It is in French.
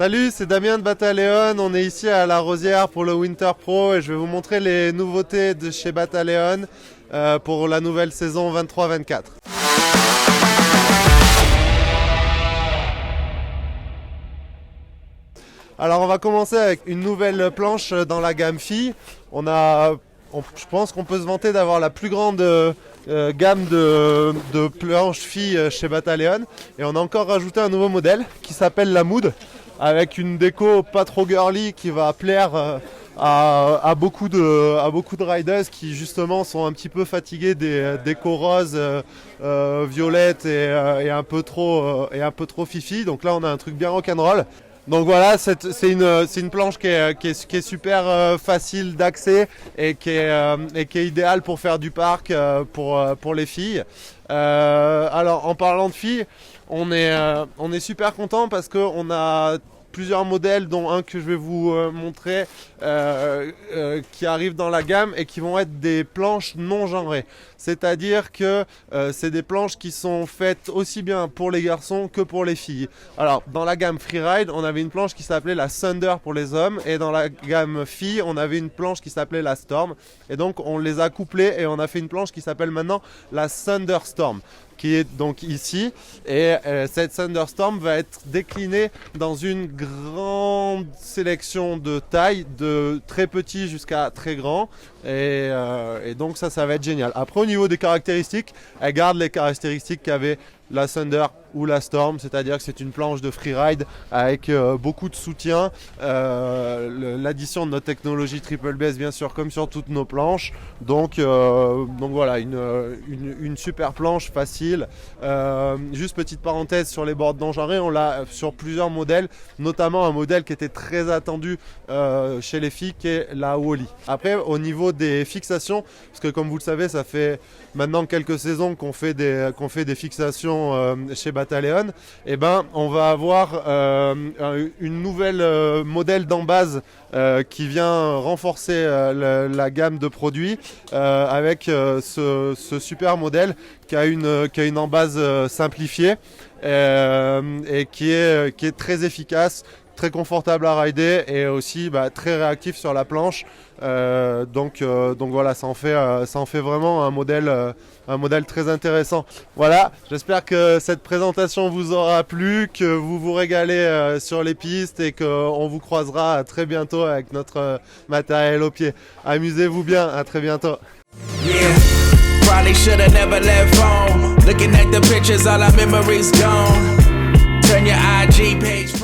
Salut, c'est Damien de Battaleon, on est ici à La Rosière pour le Winter Pro et je vais vous montrer les nouveautés de chez Battaleon pour la nouvelle saison 23-24. Alors on va commencer avec une nouvelle planche dans la gamme FI. Je pense qu'on peut se vanter d'avoir la plus grande gamme de planches FI chez Battaleon. Et on a encore rajouté un nouveau modèle qui s'appelle la Mood, avec une déco pas trop girly qui va plaire à beaucoup de riders qui justement sont un petit peu fatigués des décos roses, violettes et un peu trop fifi. Donc là on a un truc bien rock'n'roll. Donc voilà, c'est une planche qui est super facile d'accès et qui est idéale pour faire du parc pour les filles. Alors en parlant de filles, on est super content parce qu'on a plusieurs modèles, dont un que je vais vous montrer qui arrive dans la gamme et qui vont être des planches non genrées. C'est-à-dire que c'est des planches qui sont faites aussi bien pour les garçons que pour les filles. Alors dans la gamme Freeride, on avait une planche qui s'appelait la Thunder pour les hommes, et dans la gamme filles, on avait une planche qui s'appelait la Storm. Et donc on les a couplées et on a fait une planche qui s'appelle maintenant la Thunderstorm, qui est donc ici, et cette Thunderstorm va être déclinée dans une grande sélection de tailles, de très petit jusqu'à très grand, et donc ça va être génial. Après au niveau des caractéristiques, elle garde les caractéristiques qu'avait la Thunder ou la Storm, c'est-à-dire que c'est une planche de freeride avec beaucoup de soutien, l'addition de notre technologie Triple Bass bien sûr comme sur toutes nos planches, donc voilà, une super planche facile. Juste petite parenthèse sur les boards non genrées, on l'a sur plusieurs modèles, notamment un modèle qui était très attendu chez les filles qui est la Wally. Après au niveau des fixations, parce que comme vous le savez ça fait maintenant quelques saisons qu'on fait des fixations chez Battaleon, et ben on va avoir une nouvelle modèle d'embase qui vient renforcer la gamme de produits avec ce super modèle qui a une embase simplifiée et qui est très efficace, très confortable à rider et aussi très réactif sur la planche. Donc voilà, ça en fait vraiment un modèle très intéressant. Voilà, j'espère que cette présentation vous aura plu, que vous vous régalez sur les pistes et qu'on vous croisera très bientôt avec notre matériel au pied. Amusez-vous bien, à très bientôt. Yeah, probably should have never left home. Looking at the pictures, all our memories gone. Turn your IG page.